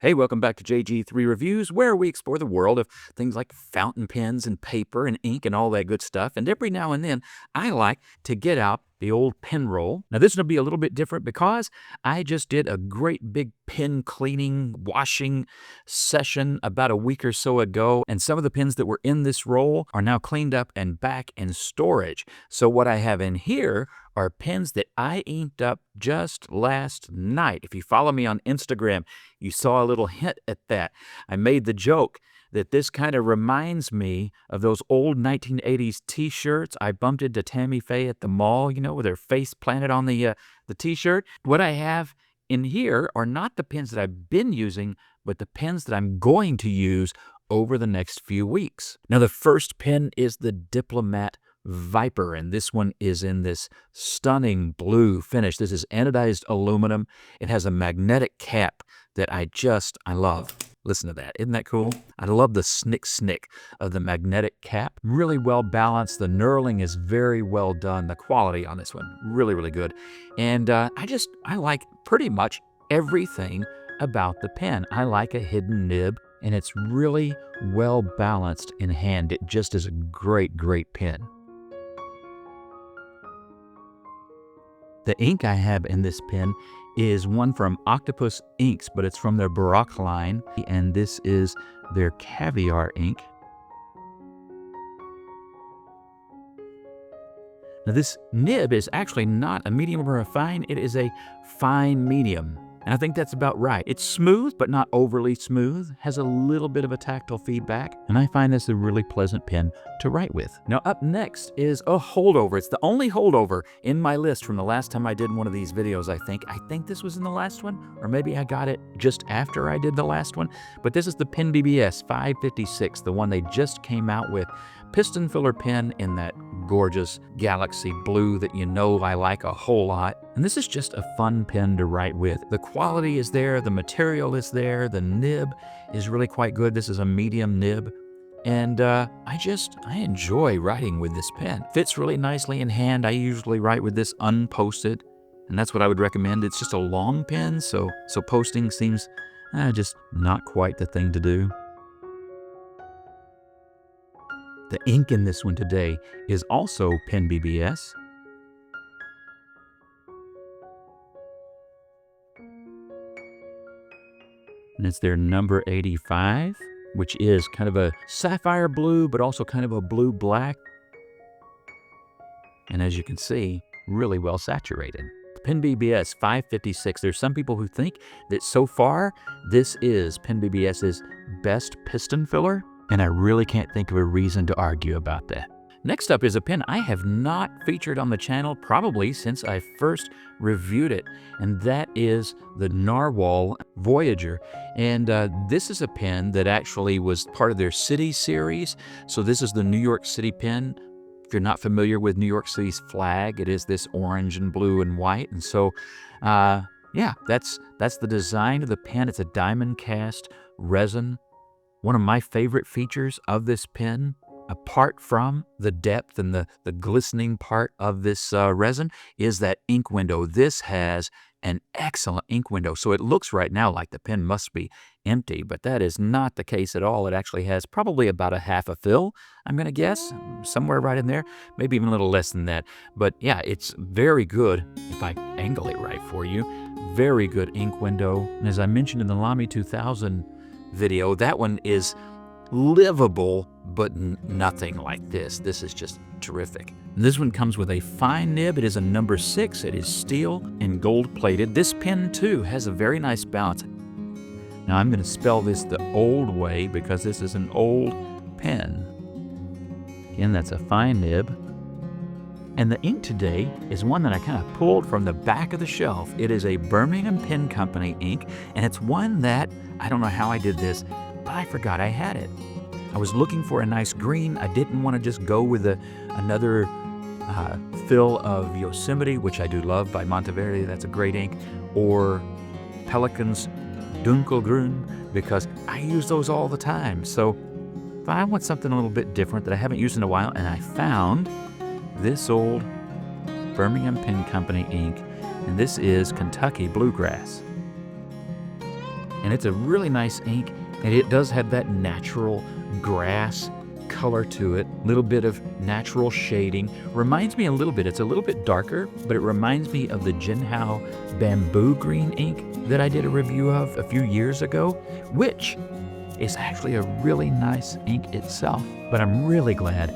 Hey, welcome back to JG3 Reviews, where we explore the world of things like fountain pens and paper and ink and all that good stuff. And every now and then, I like to get out the old pen roll. Now, this will be a little bit different because I just did a great big pen cleaning, washing session about a week or so ago. And some of the pens that were in this roll are now cleaned up and back in storage. So what I have in here are pens that I inked up just last night. If you follow me on Instagram, you saw a little hint at that. I made the joke that this kind of reminds me of those old 1980s T-shirts I bumped into Tammy Faye at the mall, you know, with her face planted on the T-shirt. What I have in here are not the pens that I've been using, but the pens that I'm going to use over the next few weeks. Now, the first pen is the Diplomat Viper, and this one is in this stunning blue finish. This is anodized aluminum. It has a magnetic cap that I love. Listen to that. Isn't that cool? I love the snick of the magnetic cap. Really well balanced. The knurling is very well done. The quality on this one, really, really good. And I like pretty much everything about the pen. I like a hidden nib, and it's really well balanced in hand. It just is a great, great pen. The ink I have in this pen is one from Octopus Inks, but it's from their Baroque line, and this is their Caviar ink. Now, this nib is actually not a medium or a fine, it is a fine medium. And I think that's about right. It's smooth, but not overly smooth, has a little bit of a tactile feedback, and I find this a really pleasant pen to write with. Now, up next is a holdover. It's the only holdover in my list from the last time I did one of these videos, I think. I think this was in the last one, or maybe I got it just after I did the last one. But this is the PenBBS 556, the one they just came out with. Piston filler pen in that gorgeous galaxy blue that you know I like a whole lot. And this is just a fun pen to write with. The quality is there, the material is there, the nib is really quite good. This is a medium nib. And I enjoy writing with this pen. Fits really nicely in hand. I usually write with this unposted, and that's what I would recommend. It's just a long pen, so posting seems just not quite the thing to do. The ink in this one today is also PenBBS. And it's their number 85, which is kind of a sapphire blue, but also kind of a blue-black. And as you can see, really well saturated. PenBBS 556, there's some people who think that so far, this is PenBBS's best piston filler. And I really can't think of a reason to argue about that. Next up is a pen I have not featured on the channel probably since I first reviewed it, and that is the Narwhal Voyager. And this is a pen that actually was part of their City series. So this is the New York City pen. If you're not familiar with New York City's flag, it is this orange and blue and white. And so, yeah, that's the design of the pen. It's a diamond cast resin. One of my favorite features of this pen, apart from the depth and the glistening part of this resin, is that ink window. This has an excellent ink window. So it looks right now like the pen must be empty, but that is not the case at all. It actually has probably about a half a fill, I'm going to guess, somewhere right in there, maybe even a little less than that. But yeah, it's very good, if I angle it right for you, very good ink window. And as I mentioned in the Lamy 2000 video, that one is livable, but nothing like this. This is just terrific. This one comes with a fine nib. It is a number 6. It is steel and gold plated. This pen too has a very nice balance. Now I'm going to spell this the old way because this is an old pen. Again, that's a fine nib. And the ink today is one that I kind of pulled from the back of the shelf. It is a Birmingham Pen Company ink, and it's one that, I don't know how I did this, but I forgot I had it. I was looking for a nice green. I didn't want to just go with another fill of Yosemite, which I do love, by Monteverde. That's a great ink. Or Pelikan's Dunkelgrün, because I use those all the time. So I want something a little bit different that I haven't used in a while, and I found this old Birmingham Pen Company ink, and this is Kentucky Bluegrass. and it's a really nice ink, and it does have that natural grass color to it, a little bit of natural shading. Reminds me a little bit, it's a little bit darker, but it reminds me of the Jinhao bamboo green ink that I did a review of a few years ago, which is actually a really nice ink itself. But I'm really glad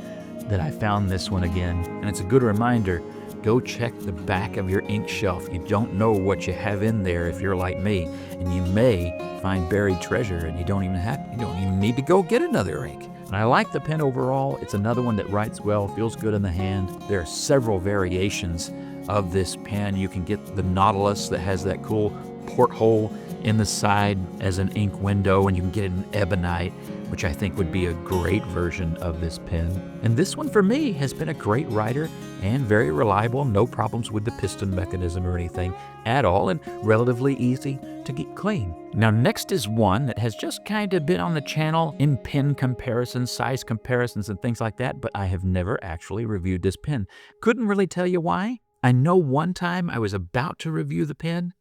that I found this one again, and it's a good reminder. Go check the back of your ink shelf. You don't know what you have in there if you're like me, and you may find buried treasure, and you don't even need to go get another ink. And I like the pen overall. It's another one that writes well, feels good in the hand. There are several variations of this pen. You can get the Nautilus that has that cool porthole in the side as an ink window, and you can get an ebonite, which I think would be a great version of this pen. And this one for me has been a great writer and very reliable, no problems with the piston mechanism or anything at all, and relatively easy to keep clean. Now next is one that has just kind of been on the channel in pen comparisons, size comparisons, and things like that, but I have never actually reviewed this pen. Couldn't really tell you why. I know one time I was about to review the pen,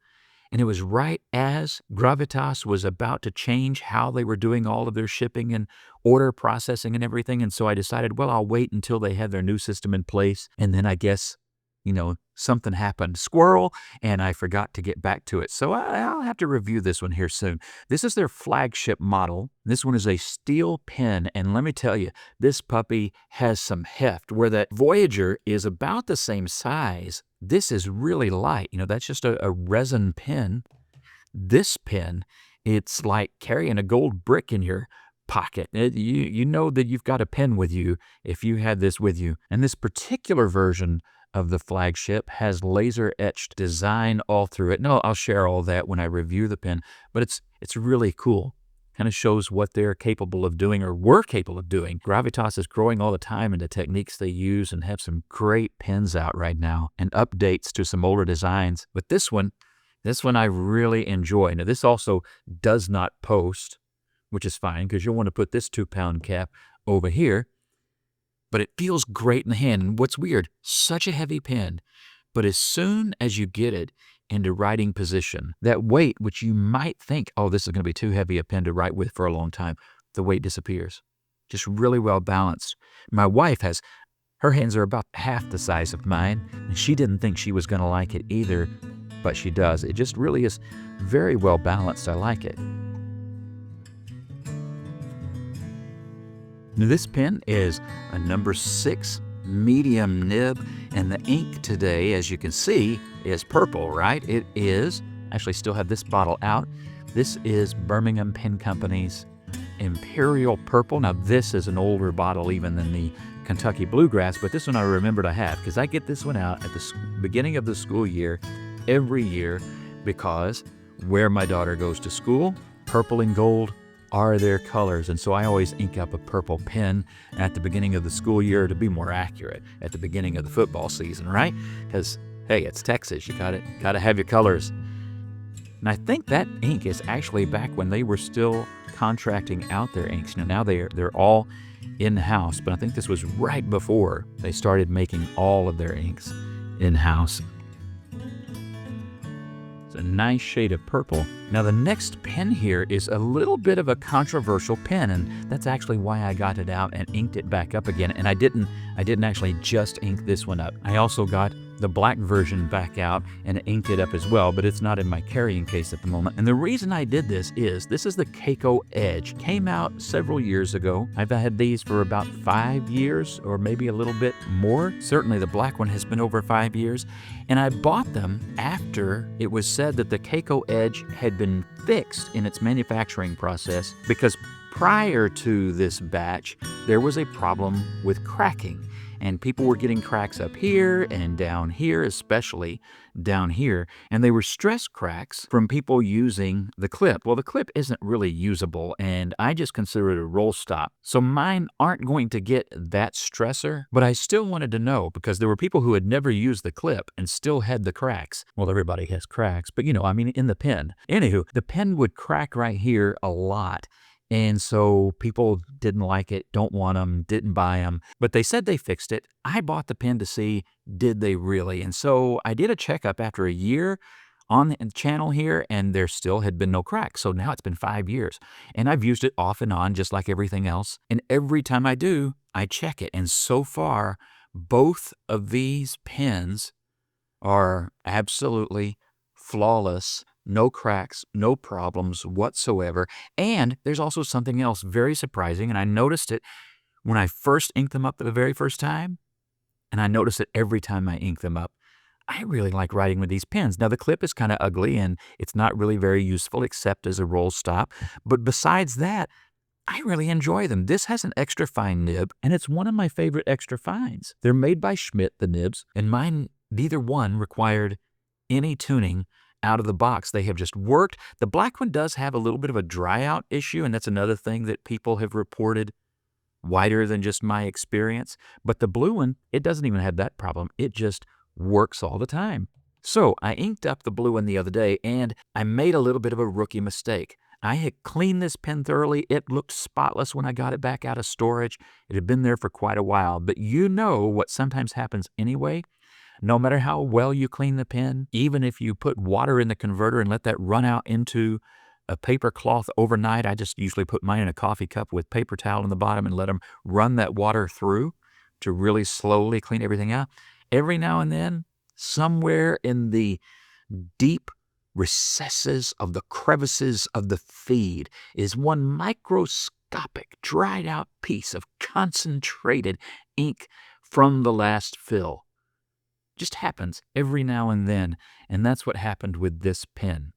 and it was right as Gravitas was about to change how they were doing all of their shipping and order processing and everything. And so I decided, well, I'll wait until they have their new system in place. And then I guess, something happened, squirrel, and I forgot to get back to it. So I'll have to review this one here soon. This is their flagship model. This one is a steel pen, and let me tell you, this puppy has some heft. Where that Voyager is about the same size, this is really light. That's just a resin pen. This pen, it's like carrying a gold brick in your pocket. You know that you've got a pen with you if you had this with you. And this particular version of the flagship has laser etched design all through it. No, I'll share all that when I review the pen, but it's really cool. Kind of shows what they're capable of doing, or were capable of doing. Gravitas is growing all the time in the techniques they use, and have some great pens out right now and updates to some older designs. But this one I really enjoy. Now this also does not post, which is fine because you'll want to put this 2-pound cap over here. But it feels great in the hand. And what's weird, such a heavy pen, but as soon as you get it into writing position, that weight, which you might think, oh, this is going to be too heavy a pen to write with for a long time, the weight disappears. Just really well balanced. My wife her hands are about half the size of mine, and she didn't think she was going to like it either, but she does. It just really is very well balanced. I like it. Now, this pen is a number 6 medium nib, and the ink today, as you can see, is purple, right? It is. Actually still have this bottle out. This is Birmingham Pen Company's Imperial Purple. Now this is an older bottle even than the Kentucky Bluegrass, but this one I remembered I have because I get this one out at the beginning of the school year every year, because where my daughter goes to school, purple and gold are their colors, and so I always ink up a purple pen at the beginning of the school year, to be more accurate, at the beginning of the football season, right? Because hey, it's Texas, you gotta have your colors. And I think that ink is actually back when they were still contracting out their inks. Now they're all in-house, but I think this was right before they started making all of their inks in-house. It's a nice shade of purple. Now the next pen here is a little bit of a controversial pen, and that's actually why I got it out and inked it back up again. And I didn't actually just ink this one up. I also got the black version back out and inked it up as well, but it's not in my carrying case at the moment. And the reason I did this is the Keiko Edge. Came out several years ago. I've had these for about 5 years, or maybe a little bit more. Certainly the black one has been over 5 years. And I bought them after it was said that the Keiko Edge had been fixed in its manufacturing process, because prior to this batch, there was a problem with cracking. And people were getting cracks up here and down here, especially down here. And they were stress cracks from people using the clip. Well, the clip isn't really usable, and I just consider it a roll stop. So mine aren't going to get that stressor, but I still wanted to know, because there were people who had never used the clip and still had the cracks. Well, everybody has cracks, but in the pen. Anywho, the pen would crack right here a lot. And so people didn't like it, don't want them, didn't buy them. But they said they fixed it. I bought the pen to see, did they really? And so I did a checkup after a year on the channel here, and there still had been no cracks. So now it's been 5 years, and I've used it off and on just like everything else. And every time I do, I check it. And so far, both of these pens are absolutely flawless. No cracks, no problems whatsoever. And there's also something else very surprising, and I noticed it when I first inked them up the very first time, and I notice it every time I ink them up. I really like writing with these pens. Now, the clip is kind of ugly, and it's not really very useful except as a roll stop. But besides that, I really enjoy them. This has an extra fine nib, and it's one of my favorite extra fines. They're made by Schmidt, the nibs, and mine, neither one required any tuning out of the box. They have just worked. The black one does have a little bit of a dry out issue, and that's another thing that people have reported wider than just my experience. But the blue one, it doesn't even have that problem. It just works all the time. So I inked up the blue one the other day, and I made a little bit of a rookie mistake. I had cleaned this pen thoroughly. It looked spotless when I got it back out of storage. It had been there for quite a while. But you know what sometimes happens anyway? No matter how well you clean the pen, even if you put water in the converter and let that run out into a paper cloth overnight, I just usually put mine in a coffee cup with paper towel in the bottom and let them run that water through to really slowly clean everything out. Every now and then, somewhere in the deep recesses of the crevices of the feed is one microscopic, dried out piece of concentrated ink from the last fill. Just happens every now and then, and that's what happened with this pen.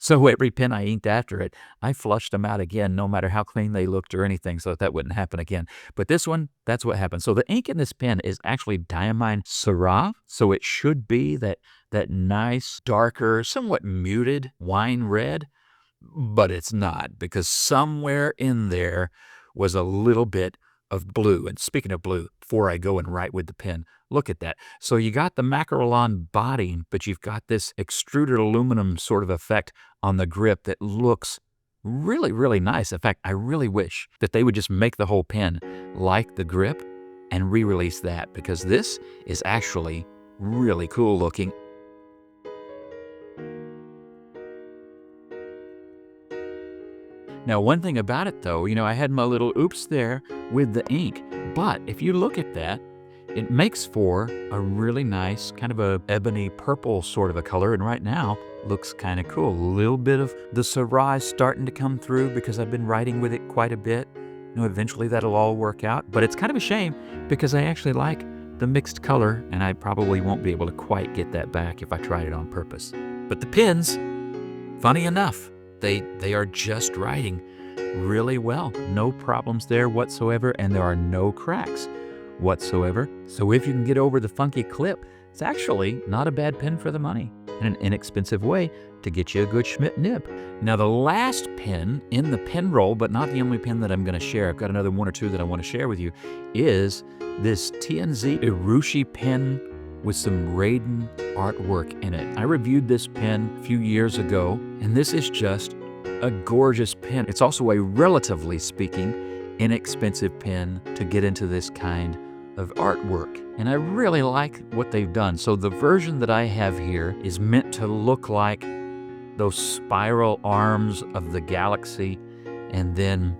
So every pen I inked after it, I flushed them out again, no matter how clean they looked or anything, so that wouldn't happen again. But this one, that's what happened. So the ink in this pen is actually diamine Syrah, so it should be that nice, darker, somewhat muted wine red, but it's not, because somewhere in there was a little bit of blue. And speaking of blue, before I go and write with the pen, look at that. So you got the macarolan body, but you've got this extruded aluminum sort of effect on the grip that looks really, really nice. In fact, I really wish that they would just make the whole pen like the grip and re-release that, because this is actually really cool looking. Now, one thing about it, though, I had my little oops there with the ink, but if you look at that, it makes for a really nice kind of a ebony purple sort of a color, and right now looks kind of cool. A little bit of the Syrah starting to come through because I've been writing with it quite a bit. Eventually that'll all work out, but it's kind of a shame because I actually like the mixed color, and I probably won't be able to quite get that back if I tried it on purpose. But the pens, funny enough, they are just writing really well. No problems there whatsoever, and there are no cracks whatsoever. So if you can get over the funky clip, it's actually not a bad pen for the money and an inexpensive way to get you a good Schmidt nib. Now, the last pen in the pen roll, but not the only pen that I'm going to share, I've got another one or two that I want to share with you, is this TNZ Arouchi pen with some Raiden artwork in it. I reviewed this pen a few years ago, and this is just a gorgeous pen. It's also a, relatively speaking, inexpensive pen to get into this kind of artwork. And I really like what they've done. So the version that I have here is meant to look like those spiral arms of the galaxy, and then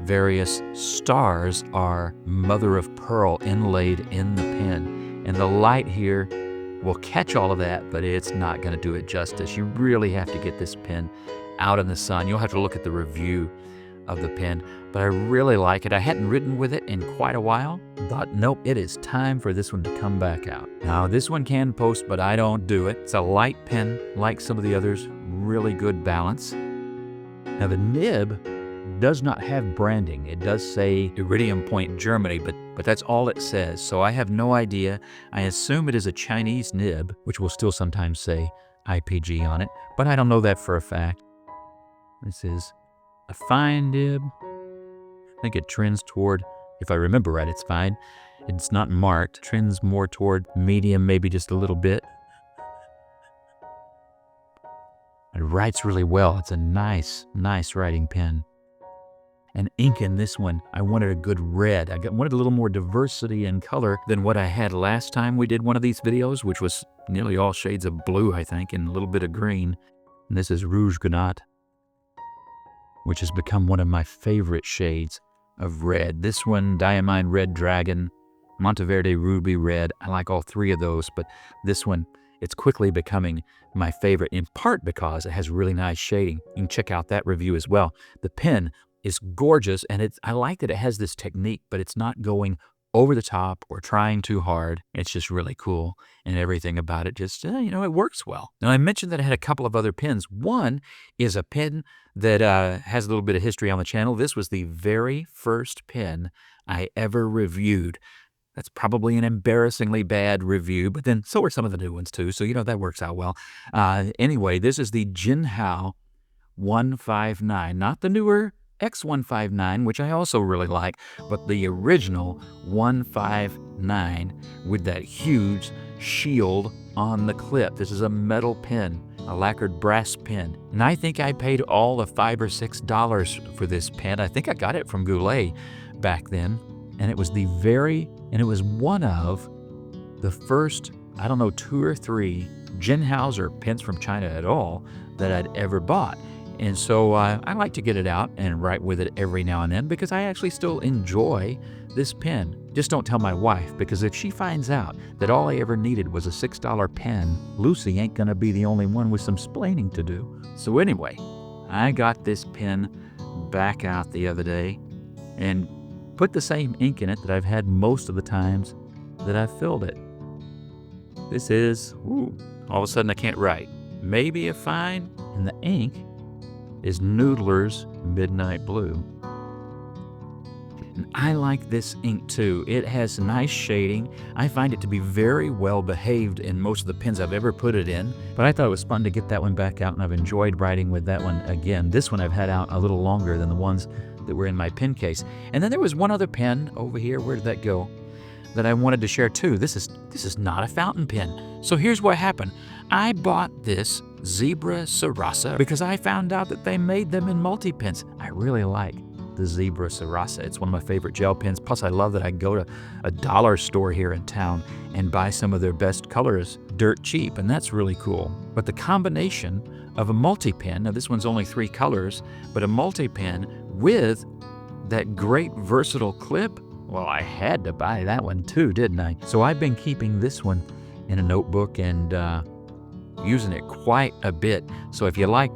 various stars are mother of pearl inlaid in the pen. And the light here will catch all of that, but it's not going to do it justice. You really have to get this pen out in the sun. You'll have to look at the review of the pen, but I really like it. I hadn't written with it in quite a while. Thought, nope, it is time for this one to come back out. Now, this one can post, but I don't do it. It's a light pen, like some of the others, really good balance. Now, the nib does not have branding. It does say Iridium Point, Germany, but that's all it says. So I have no idea. I assume it is a Chinese nib, which will still sometimes say IPG on it, but I don't know that for a fact. This is a fine nib. I think it trends toward, if I remember right, it's fine. It's not marked. Trends more toward medium, maybe just a little bit. It writes really well. It's a nice, nice writing pen. And ink in this one, I wanted a good red. Wanted a little more diversity in color than what I had last time we did one of these videos, which was nearly all shades of blue, I think, and a little bit of green. And this is Rouge Granat, which has become one of my favorite shades of red. This one, Diamine Red Dragon, Monteverde Ruby Red. I like all three of those, but this one, it's quickly becoming my favorite, in part because it has really nice shading. You can check out that review as well. The pen is gorgeous, and I like that it has this technique, but it's not going over the top or trying too hard. It's just really cool, and everything about it just, it works well. Now, I mentioned that I had a couple of other pens. One is a pen that has a little bit of history on the channel. This was the very first pen I ever reviewed. That's probably an embarrassingly bad review, but then so are some of the new ones too, so that works out well. Anyway, this is the Jinhao 159, not the newer X159, which I also really like, but the original 159 with that huge shield on the clip. This is a metal pen, a lacquered brass pen. And I think I paid all of $5 or $6 for this pen. I think I got it from Goulet back then. And it was one of the first, 2 or 3 Jinhaos or pens from China at all that I'd ever bought. And so I like to get it out and write with it every now and then because I actually still enjoy this pen. Just don't tell my wife, because if she finds out that all I ever needed was a $6 pen, Lucy ain't gonna be the only one with some splaining to do. So anyway, I got this pen back out the other day and put the same ink in it that I've had most of the times that I've filled it. This is, all of a sudden I can't write. Maybe a fine, and the ink is Noodler's Midnight Blue. And I like this ink too. It has nice shading. I find it to be very well behaved in most of the pens I've ever put it in, but I thought it was fun to get that one back out, and I've enjoyed writing with that one again. This one I've had out a little longer than the ones that were in my pen case. And then there was one other pen over here, where did that go, that I wanted to share too. This is not a fountain pen. So here's what happened. I bought this Zebra Sarasa because I found out that they made them in multi-pens. I really like the Zebra Sarasa. It's one of my favorite gel pens. Plus, I love that I can go to a dollar store here in town and buy some of their best colors dirt cheap, and that's really cool. But the combination of a multi-pen, now this one's only 3 colors, but a multi-pen with that great versatile clip, well, I had to buy that one too, didn't I? So I've been keeping this one in a notebook and using it quite a bit. So if you like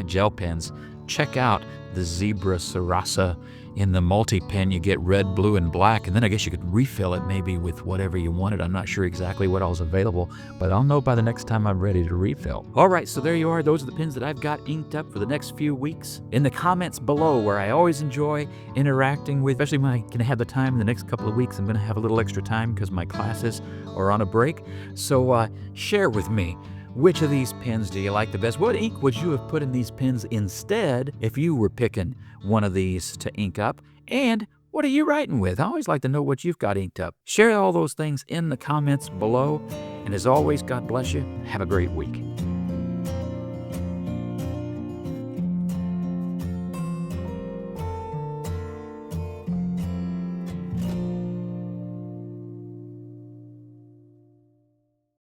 gel pens, check out the Zebra Sarasa in the multi-pen. You get red, blue, and black, and then I guess you could refill it maybe with whatever you wanted. I'm not sure exactly what all's available, but I'll know by the next time I'm ready to refill. All right, so there you are. Those are the pens that I've got inked up for the next few weeks. In the comments below, where I always enjoy interacting with, especially when I can have the time in the next couple of weeks. I'm going to have a little extra time because my classes are on a break. So share with me, which of these pens do you like the best? What ink would you have put in these pens instead if you were picking one of these to ink up? And what are you writing with? I always like to know what you've got inked up. Share all those things in the comments below. And as always, God bless you. Have a great week.